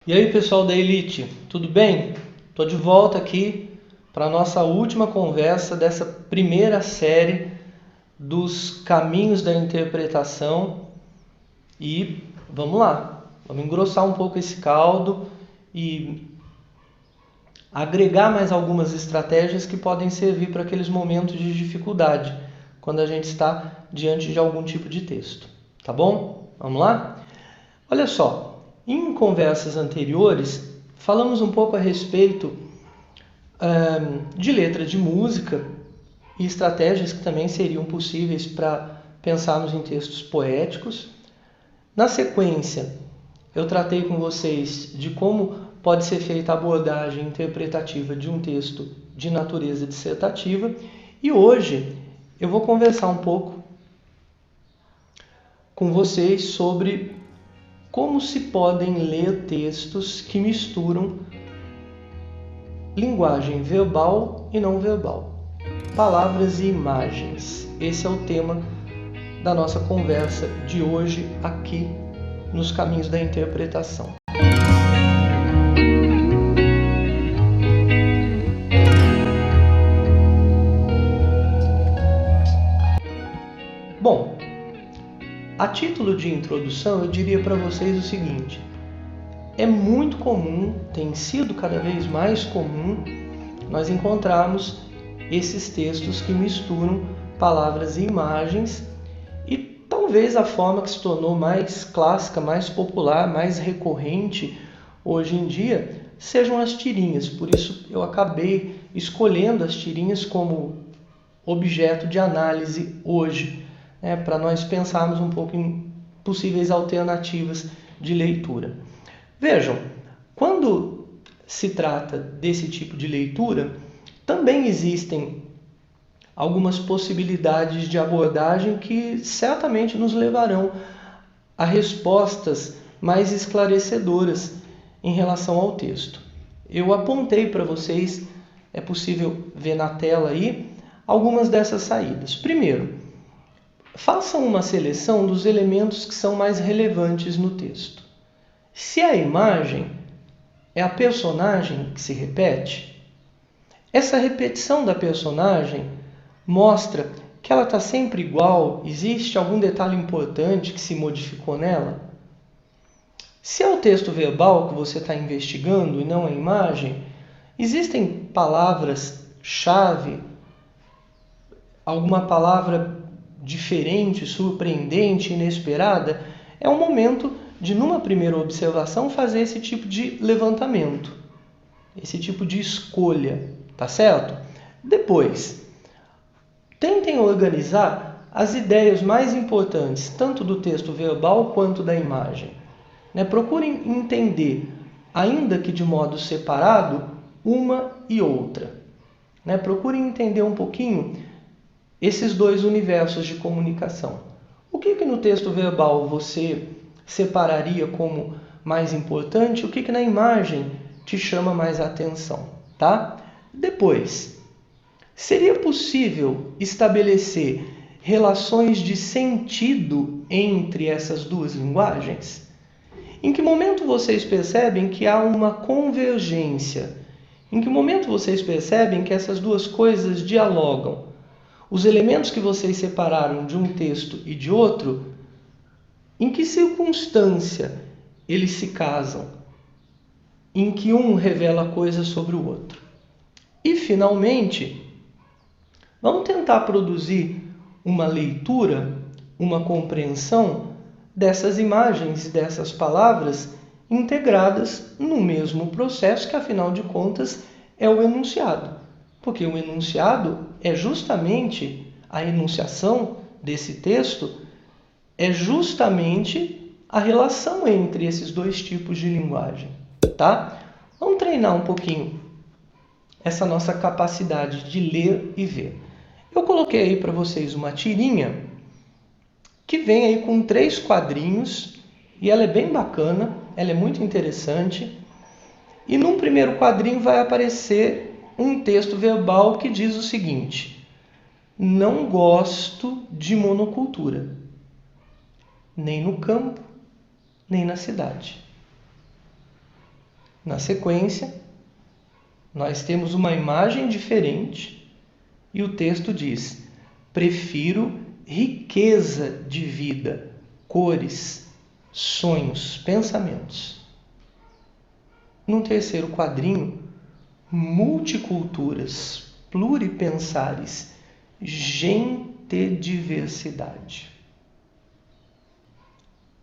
E aí, pessoal da Elite, tudo bem? Estou de volta aqui para a nossa última conversa dessa primeira série dos caminhos da interpretação e vamos lá, vamos engrossar um pouco esse caldo e agregar mais algumas estratégias que podem servir para aqueles momentos de dificuldade, quando a gente está diante de algum tipo de texto, tá bom? Vamos lá? Olha só, em conversas anteriores, falamos um pouco a respeito de letra de música e estratégias que também seriam possíveis para pensarmos em textos poéticos. Na sequência, eu tratei com vocês de como pode ser feita a abordagem interpretativa de um texto de natureza dissertativa e hoje eu vou conversar um pouco com vocês sobre como se podem ler textos que misturam linguagem verbal e não verbal, palavras e imagens. Esse é o tema da nossa conversa de hoje aqui nos Caminhos da Interpretação. Bom, a título de introdução eu diria para vocês o seguinte: é muito comum, tem sido cada vez mais comum, nós encontrarmos esses textos que misturam palavras e imagens e talvez a forma que se tornou mais clássica, mais popular, mais recorrente hoje em dia sejam as tirinhas. Por isso eu acabei escolhendo as tirinhas como objeto de análise hoje, para nós pensarmos um pouco em possíveis alternativas de leitura. Vejam, quando se trata desse tipo de leitura, também existem algumas possibilidades de abordagem que certamente nos levarão a respostas mais esclarecedoras em relação ao texto. Eu apontei para vocês, é possível ver na tela aí, algumas dessas saídas. Primeiro, façam uma seleção dos elementos que são mais relevantes no texto. Se a imagem é a personagem que se repete, essa repetição da personagem mostra que ela está sempre igual, existe algum detalhe importante que se modificou nela? Se é o texto verbal que você está investigando e não a imagem, existem palavras-chave, alguma palavra diferente, surpreendente, inesperada? É um momento de, numa primeira observação, fazer esse tipo de levantamento, esse tipo de escolha, tá certo? Depois, tentem organizar as ideias mais importantes, tanto do texto verbal quanto da imagem. Procurem entender, ainda que de modo separado, uma e outra. Procurem entender um pouquinho esses dois universos de comunicação. O que no texto verbal você separaria como mais importante? O que na imagem te chama mais atenção? Tá? Depois, seria possível estabelecer relações de sentido entre essas duas linguagens? Em que momento vocês percebem que há uma convergência? Em que momento vocês percebem que essas duas coisas dialogam? Os elementos que vocês separaram de um texto e de outro, em que circunstância eles se casam? Em que um revela coisas sobre o outro? E, finalmente, vamos tentar produzir uma leitura, uma compreensão dessas imagens e dessas palavras integradas no mesmo processo que, afinal de contas, é o enunciado. Porque o enunciado é justamente a enunciação desse texto, é justamente a relação entre esses dois tipos de linguagem. Tá? Vamos treinar um pouquinho essa nossa capacidade de ler e ver. Eu coloquei aí para vocês uma tirinha que vem aí com 3 quadrinhos e ela é bem bacana, ela é muito interessante. E num primeiro quadrinho vai aparecer um texto verbal que diz o seguinte: não gosto de monocultura, nem no campo, nem na cidade. Na sequência, nós temos uma imagem diferente e o texto diz: prefiro riqueza de vida, cores, sonhos, pensamentos. No terceiro quadrinho, multiculturas, pluripensares, gentediversidade.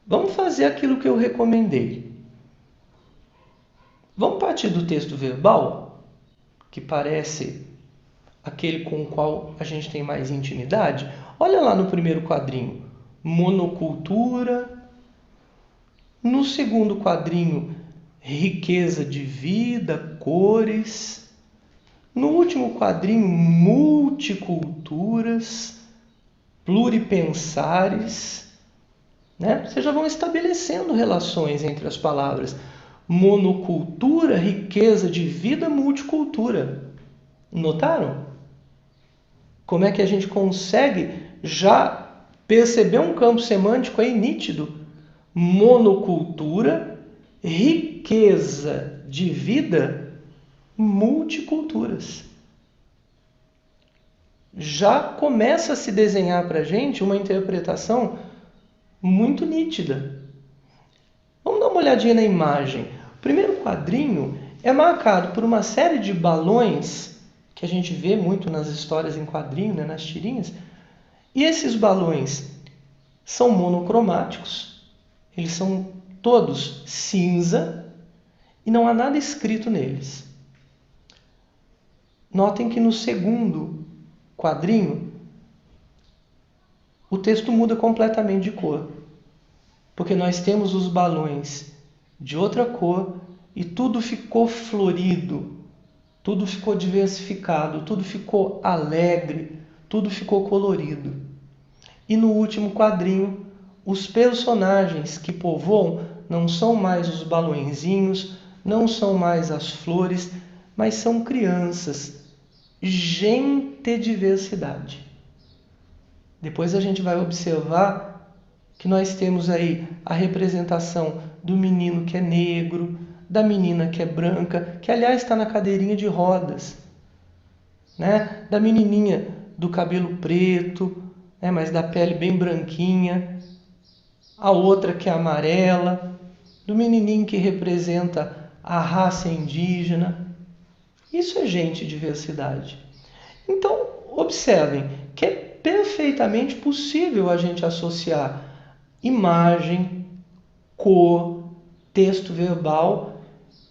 Vamos fazer aquilo que eu recomendei. Vamos partir do texto verbal, que parece aquele com o qual a gente tem mais intimidade. Olha lá no primeiro quadrinho, monocultura. No segundo quadrinho, riqueza de vida, cores. No último quadrinho, multiculturas, pluripensares. Né? Vocês já vão estabelecendo relações entre as palavras. Monocultura, riqueza de vida, multicultura. Notaram? Como é que a gente consegue já perceber um campo semântico aí nítido? Monocultura, riqueza de vida, multiculturas. Já começa a se desenhar para a gente uma interpretação muito nítida. Vamos dar uma olhadinha na imagem. O primeiro quadrinho é marcado por uma série de balões que a gente vê muito nas histórias em quadrinho, né, nas tirinhas. E esses balões são monocromáticos, eles são todos cinza e não há nada escrito neles. Notem que no segundo quadrinho o texto muda completamente de cor, porque nós temos os balões de outra cor e tudo ficou florido, tudo ficou diversificado, tudo ficou alegre, tudo ficou colorido. E no último quadrinho, os personagens que povoam não são mais os balõezinhos, não são mais as flores, mas são crianças. Gentediversidade. Depois a gente vai observar que nós temos aí a representação do menino que é negro, da menina que é branca, que aliás está na cadeirinha de rodas, né? Da menininha do cabelo preto, né? Mas da pele bem branquinha, a outra que é amarela, do menininho que representa a raça indígena. Isso é gentediversidade. Então, observem que é perfeitamente possível a gente associar imagem, cor, texto verbal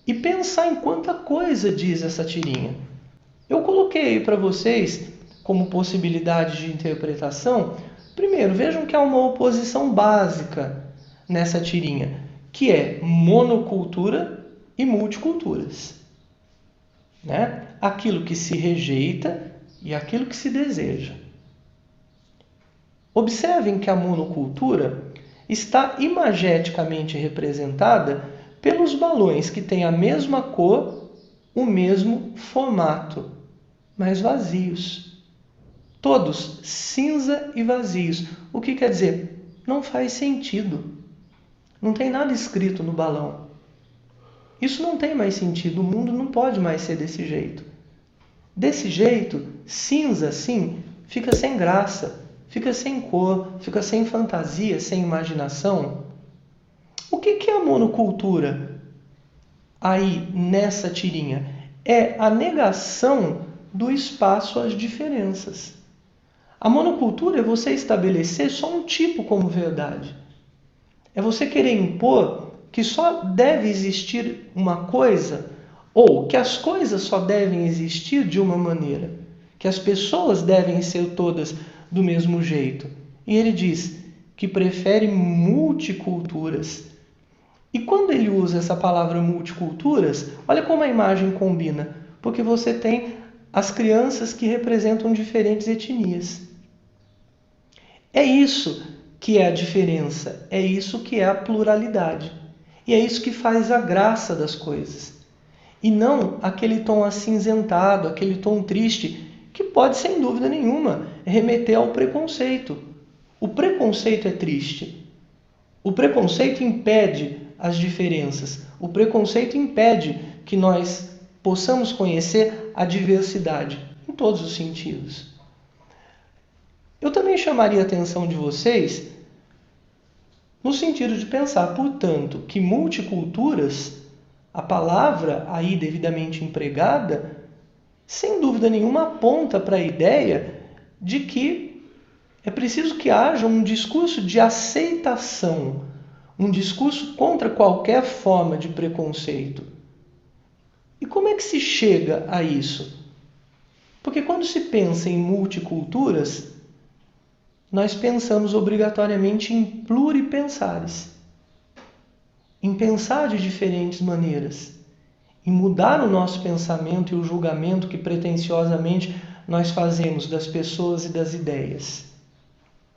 e pensar em quanta coisa diz essa tirinha. Eu coloquei aí para vocês, como possibilidade de interpretação, primeiro, vejam que há uma oposição básica nessa tirinha, que é monocultura e multiculturas. Né? Aquilo que se rejeita e aquilo que se deseja. Observem que a monocultura está imageticamente representada pelos balões que têm a mesma cor, o mesmo formato, mas vazios. Todos cinza e vazios. O que quer dizer? Não faz sentido. Não tem nada escrito no balão. Isso não tem mais sentido. O mundo não pode mais ser desse jeito. Desse jeito, cinza assim, fica sem graça, fica sem cor, fica sem fantasia, sem imaginação. O que é a monocultura aí nessa tirinha? É a negação do espaço às diferenças. A monocultura é você estabelecer só um tipo como verdade. É você querer impor que só deve existir uma coisa, ou que as coisas só devem existir de uma maneira, que as pessoas devem ser todas do mesmo jeito. E ele diz que prefere multiculturas. E quando ele usa essa palavra multiculturas, olha como a imagem combina, porque você tem as crianças que representam diferentes etnias. É isso que é a diferença, é isso que é a pluralidade. E é isso que faz a graça das coisas. E não aquele tom acinzentado, aquele tom triste, que pode, sem dúvida nenhuma, remeter ao preconceito. O preconceito é triste. O preconceito impede as diferenças. O preconceito impede que nós possamos conhecer a diversidade em todos os sentidos. Eu também chamaria a atenção de vocês no sentido de pensar, portanto, que multiculturas, a palavra aí devidamente empregada, sem dúvida nenhuma aponta para a ideia de que é preciso que haja um discurso de aceitação, um discurso contra qualquer forma de preconceito. E como é que se chega a isso? Porque quando se pensa em multiculturas, nós pensamos obrigatoriamente em pluripensares, em pensar de diferentes maneiras, em mudar o nosso pensamento e o julgamento que pretensiosamente nós fazemos das pessoas e das ideias,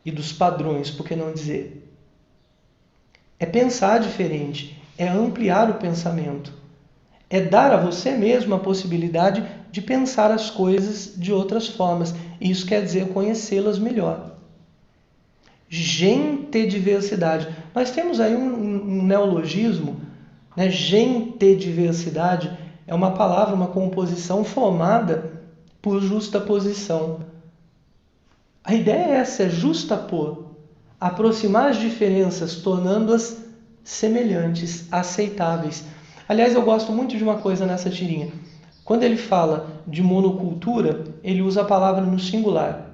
e dos padrões, por que não dizer? É pensar diferente, é ampliar o pensamento, é dar a você mesmo a possibilidade de pensar as coisas de outras formas, e isso quer dizer conhecê-las melhor. Gentediversidade. Nós temos aí um neologismo, né? Gentediversidade é uma palavra, uma composição formada por justaposição. A ideia é essa, é justapor, aproximar as diferenças, tornando-as semelhantes, aceitáveis. Aliás, eu gosto muito de uma coisa nessa tirinha. Quando ele fala de monocultura, ele usa a palavra no singular,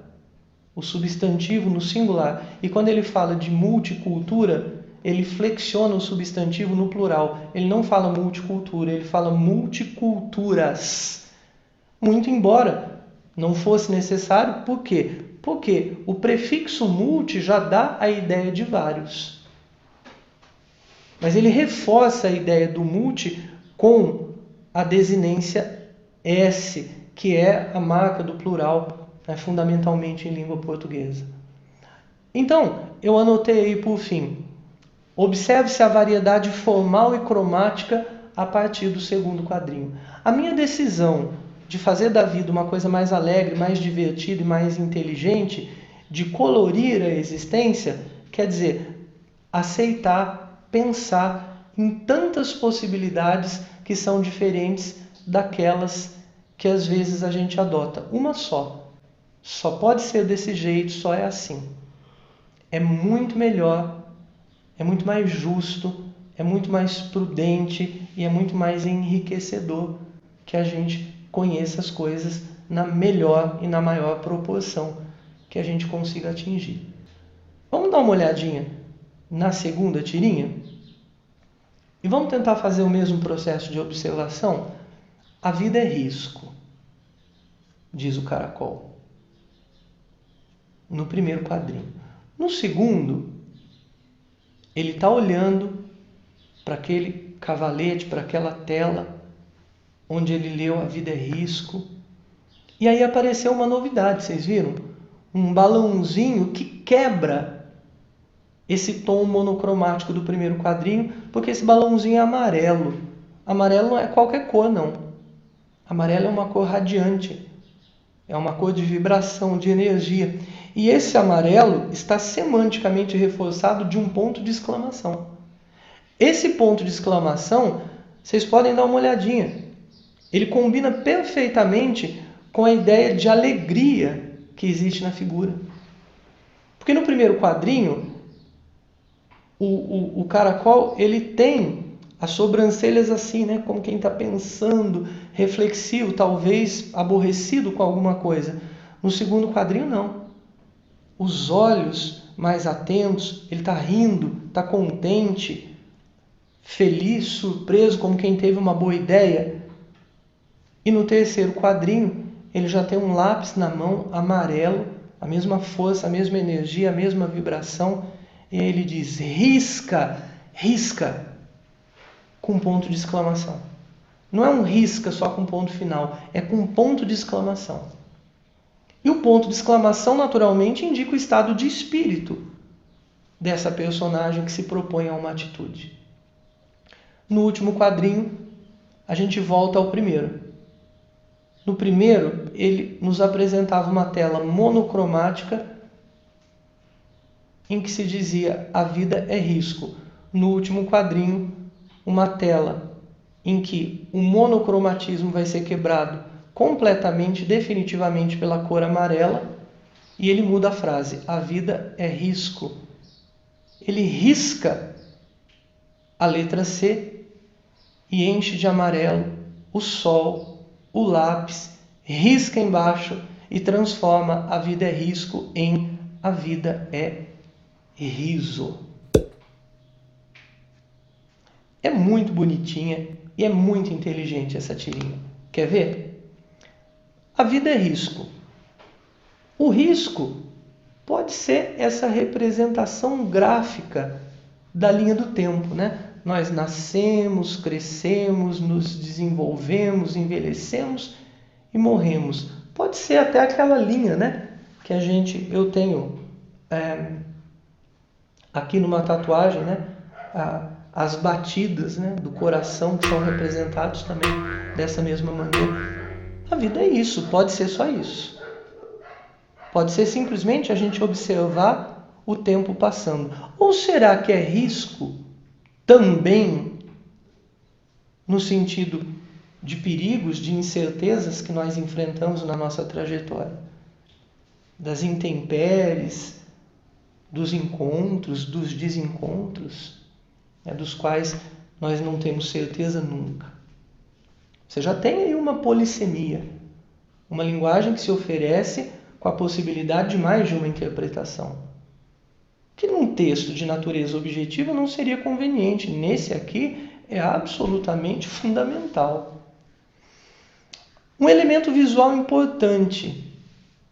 o substantivo no singular. E quando ele fala de multicultura, ele flexiona o substantivo no plural. Ele não fala multicultura, ele fala multiculturas. Muito embora não fosse necessário, por quê? Porque o prefixo multi já dá a ideia de vários. Mas ele reforça a ideia do multi com a desinência S, que é a marca do plural, fundamentalmente em língua portuguesa. Então, eu anotei aí por fim. Observe-se a variedade formal e cromática a partir do segundo quadrinho. A minha decisão de fazer da vida uma coisa mais alegre, mais divertida e mais inteligente, de colorir a existência, quer dizer, aceitar, pensar em tantas possibilidades que são diferentes daquelas que às vezes a gente adota. Uma só. Só pode ser desse jeito, só é assim. É muito melhor, é muito mais justo, é muito mais prudente e é muito mais enriquecedor que a gente conheça as coisas na melhor e na maior proporção que a gente consiga atingir. Vamos dar uma olhadinha na segunda tirinha? E vamos tentar fazer o mesmo processo de observação? A vida é risco, diz o caracol, no primeiro quadrinho. No segundo, ele está olhando para aquele cavalete, para aquela tela, onde ele leu A Vida é Risco. E aí apareceu uma novidade, vocês viram? Um balãozinho que quebra esse tom monocromático do primeiro quadrinho, porque esse balãozinho é amarelo. Amarelo não é qualquer cor, não. Amarelo é uma cor radiante. É uma cor de vibração, de energia. E esse amarelo está semanticamente reforçado de um ponto de exclamação. Esse ponto de exclamação, vocês podem dar uma olhadinha. Ele combina perfeitamente com a ideia de alegria que existe na figura. Porque no primeiro quadrinho, o caracol ele tem as sobrancelhas assim, né? Como quem está pensando, reflexivo, talvez aborrecido com alguma coisa. No segundo quadrinho, não. Os olhos mais atentos, ele está rindo, está contente, feliz, surpreso, como quem teve uma boa ideia. E no terceiro quadrinho, ele já tem um lápis na mão, amarelo, a mesma força, a mesma energia, a mesma vibração. E aí ele diz, risca, risca, com ponto de exclamação. Não é um risca só com ponto final, é com ponto de exclamação. E o ponto de exclamação, naturalmente, indica o estado de espírito dessa personagem que se propõe a uma atitude. No último quadrinho, a gente volta ao primeiro. No primeiro, ele nos apresentava uma tela monocromática em que se dizia a vida é risco. No último quadrinho, uma tela em que o monocromatismo vai ser quebrado completamente, definitivamente pela cor amarela, e ele muda a frase: a vida é risco. Ele risca a letra C e enche de amarelo o sol, o lápis, risca embaixo e transforma a vida é risco em a vida é riso. É muito bonitinha e é muito inteligente essa tirinha. Quer ver? A vida é risco. O risco pode ser essa representação gráfica da linha do tempo, né? Nós nascemos, crescemos, nos desenvolvemos, envelhecemos e morremos. Pode ser até aquela linha, né? Que eu tenho aqui numa tatuagem, né? As batidas, né, do coração que são representados também dessa mesma maneira. A vida é isso, pode ser só isso. Pode ser simplesmente a gente observar o tempo passando. Ou será que é risco também no sentido de perigos, de incertezas que nós enfrentamos na nossa trajetória? Das intempéries, dos encontros, dos desencontros, dos quais nós não temos certeza nunca. Você já tem aí uma polissemia, uma linguagem que se oferece com a possibilidade de mais de uma interpretação, que num texto de natureza objetiva não seria conveniente. Nesse aqui é absolutamente fundamental. Um elemento visual importante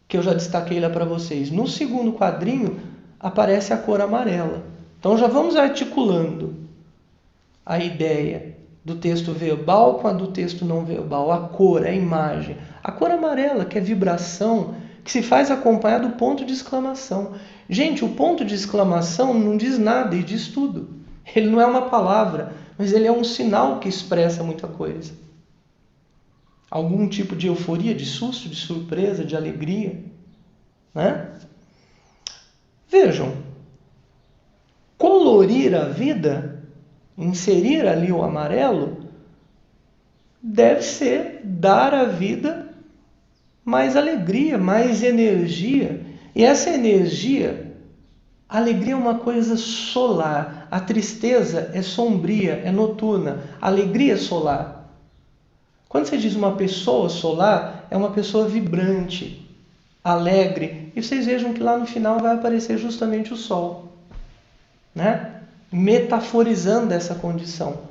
que eu já destaquei lá para vocês. No segundo quadrinho aparece a cor amarela. Então já vamos articulando a ideia do texto verbal com a do texto não verbal, a cor, a imagem. A cor amarela, que é vibração, que se faz acompanhar do ponto de exclamação. Gente, o ponto de exclamação não diz nada e diz tudo. Ele não é uma palavra, mas ele é um sinal que expressa muita coisa. Algum tipo de euforia, de susto, de surpresa, de alegria, né? Vejam, colorir a vida, inserir ali o amarelo, deve ser dar à vida mais alegria, mais energia. E essa energia, a alegria é uma coisa solar, a tristeza é sombria, é noturna, a alegria é solar. Quando você diz uma pessoa solar, é uma pessoa vibrante, alegre. E vocês vejam que lá no final vai aparecer justamente o sol, né? Metaforizando essa condição.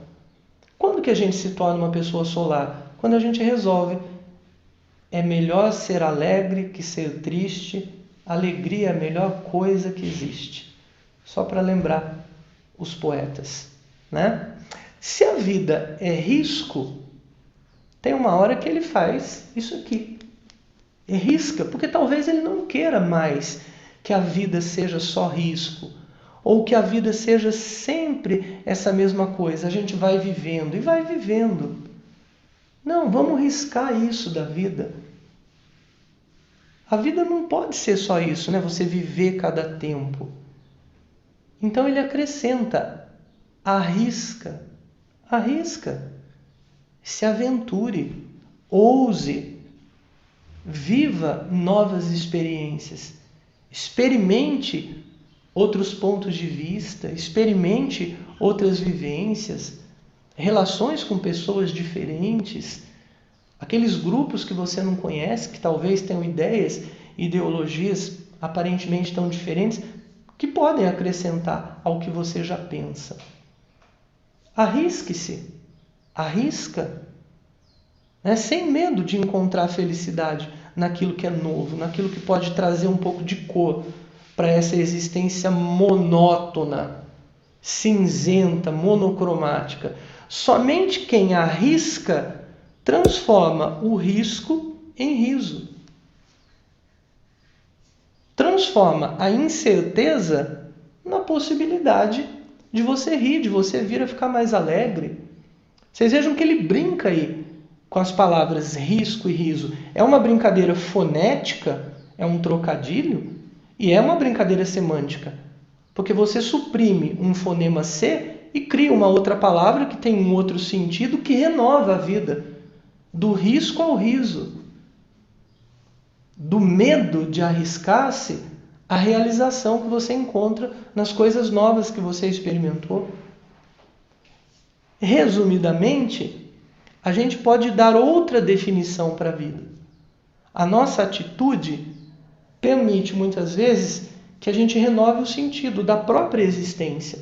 Quando que a gente se torna uma pessoa solar? Quando a gente resolve. É melhor ser alegre que ser triste. Alegria é a melhor coisa que existe. Só para lembrar os poetas, né? Se a vida é risco, tem uma hora que ele faz isso aqui. Risca, porque talvez ele não queira mais que a vida seja só risco, ou que a vida seja sempre essa mesma coisa. A gente vai vivendo e vai vivendo. Não, vamos riscar isso da vida. A vida não pode ser só isso, né? Você viver cada tempo. Então ele acrescenta, arrisca, se aventure, ouse, viva novas experiências, experimente outros pontos de vista, experimente outras vivências, relações com pessoas diferentes, aqueles grupos que você não conhece, que talvez tenham ideias, ideologias aparentemente tão diferentes, que podem acrescentar ao que você já pensa. Arrisque-se, arrisca, né? Sem medo de encontrar felicidade naquilo que é novo, naquilo que pode trazer um pouco de cor para essa existência monótona, cinzenta, monocromática. Somente quem arrisca transforma o risco em riso. Transforma a incerteza na possibilidade de você rir, de você vir a ficar mais alegre. Vocês vejam que ele brinca aí com as palavras risco e riso. É uma brincadeira fonética, é um trocadilho, e é uma brincadeira semântica. Porque você suprime um fonema C e cria uma outra palavra que tem um outro sentido que renova a vida. Do risco ao riso. Do medo de arriscar-se à realização que você encontra nas coisas novas que você experimentou. Resumidamente, a gente pode dar outra definição para a vida. A nossa atitude permite muitas vezes que a gente renove o sentido da própria existência.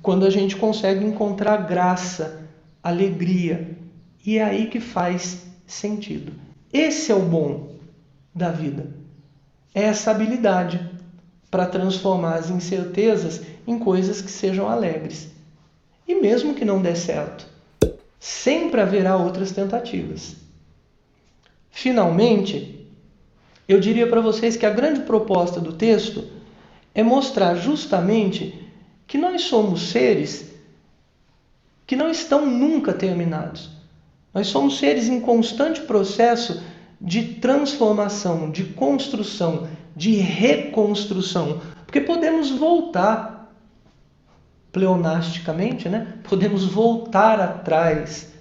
Quando a gente consegue encontrar graça, alegria, e é aí que faz sentido. Esse é o bom da vida. É essa habilidade para transformar as incertezas em coisas que sejam alegres. E mesmo que não dê certo, sempre haverá outras tentativas. Finalmente, eu diria para vocês que a grande proposta do texto é mostrar justamente que nós somos seres que não estão nunca terminados. Nós somos seres em constante processo de transformação, de construção, de reconstrução. Porque podemos voltar, pleonasticamente, podemos voltar atrás,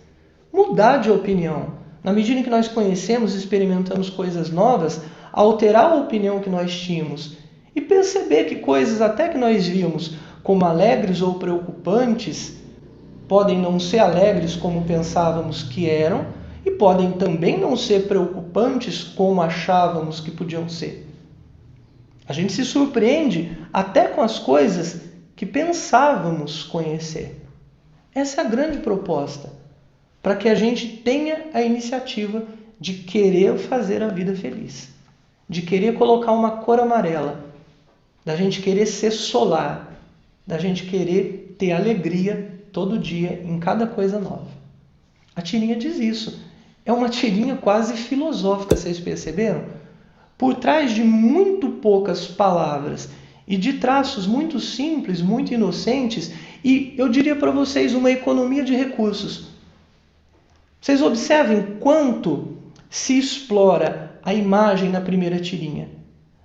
mudar de opinião. Na medida em que nós conhecemos e experimentamos coisas novas, alterar a opinião que nós tínhamos e perceber que coisas até que nós víamos como alegres ou preocupantes podem não ser alegres como pensávamos que eram e podem também não ser preocupantes como achávamos que podiam ser. A gente se surpreende até com as coisas que pensávamos conhecer. Essa é a grande proposta, para que a gente tenha a iniciativa de querer fazer a vida feliz, de querer colocar uma cor amarela, da gente querer ser solar, da gente querer ter alegria todo dia em cada coisa nova. A tirinha diz isso. É uma tirinha quase filosófica, vocês perceberam? Por trás de muito poucas palavras e de traços muito simples, muito inocentes, e eu diria para vocês uma economia de recursos. Vocês observem quanto se explora a imagem na primeira tirinha.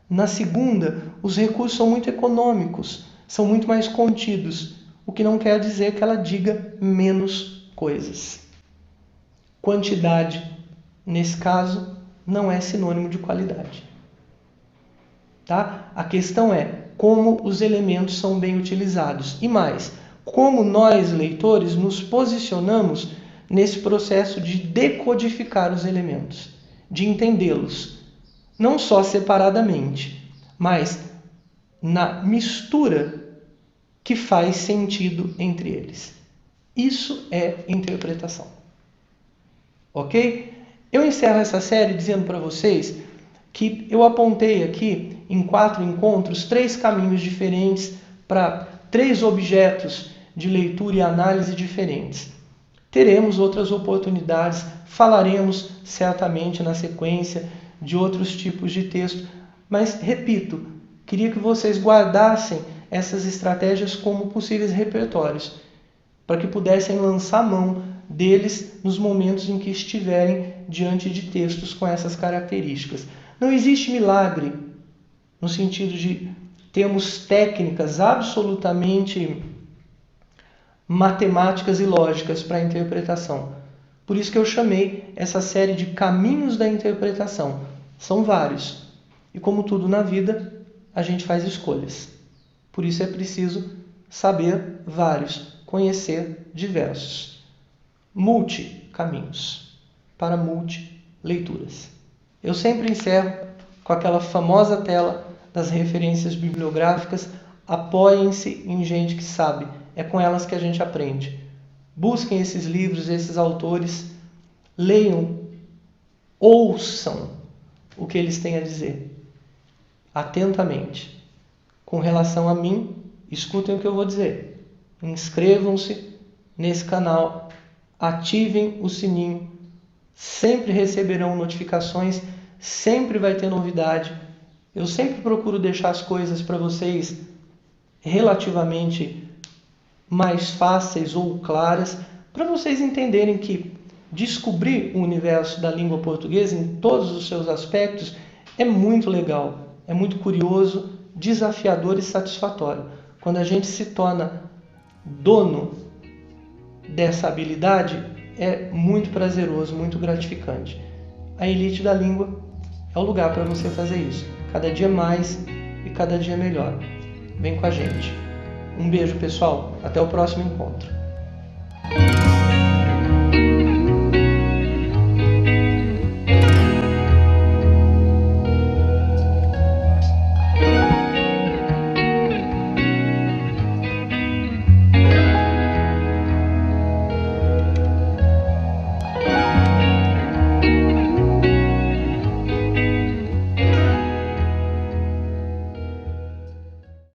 Na segunda, os recursos são muito econômicos, são muito mais contidos, o que não quer dizer que ela diga menos coisas. Quantidade, nesse caso, não é sinônimo de qualidade. Tá? A questão é como os elementos são bem utilizados. E mais, como nós, leitores, nos posicionamos nesse processo de decodificar os elementos, de entendê-los, não só separadamente, mas na mistura que faz sentido entre eles. Isso é interpretação. Ok? Eu encerro essa série dizendo para vocês que eu apontei aqui em 4 encontros 3 caminhos diferentes para 3 objetos de leitura e análise diferentes. Teremos outras oportunidades, falaremos certamente na sequência de outros tipos de texto, mas repito, queria que vocês guardassem essas estratégias como possíveis repertórios, para que pudessem lançar mão deles nos momentos em que estiverem diante de textos com essas características. Não existe milagre no sentido de termos técnicas absolutamente matemáticas e lógicas para a interpretação. Por isso que eu chamei essa série de caminhos da interpretação. São vários. E como tudo na vida, a gente faz escolhas. Por isso é preciso saber vários, conhecer diversos. Multi-caminhos para multi-leituras. Eu sempre encerro com aquela famosa tela das referências bibliográficas. Apoiem-se em gente que sabe. É com elas que a gente aprende. Busquem esses livros, esses autores. Leiam, ouçam o que eles têm a dizer. Atentamente. Com relação a mim, escutem o que eu vou dizer. Inscrevam-se nesse canal. Ativem o sininho. Sempre receberão notificações. Sempre vai ter novidade. Eu sempre procuro deixar as coisas para vocês relativamente mais fáceis ou claras, para vocês entenderem que descobrir o universo da língua portuguesa em todos os seus aspectos é muito legal, é muito curioso, desafiador e satisfatório. Quando a gente se torna dono dessa habilidade, é muito prazeroso, muito gratificante. A Elite da Língua é o lugar para você fazer isso. Cada dia mais e cada dia melhor. Vem com a gente. Um beijo, pessoal. Até o próximo encontro.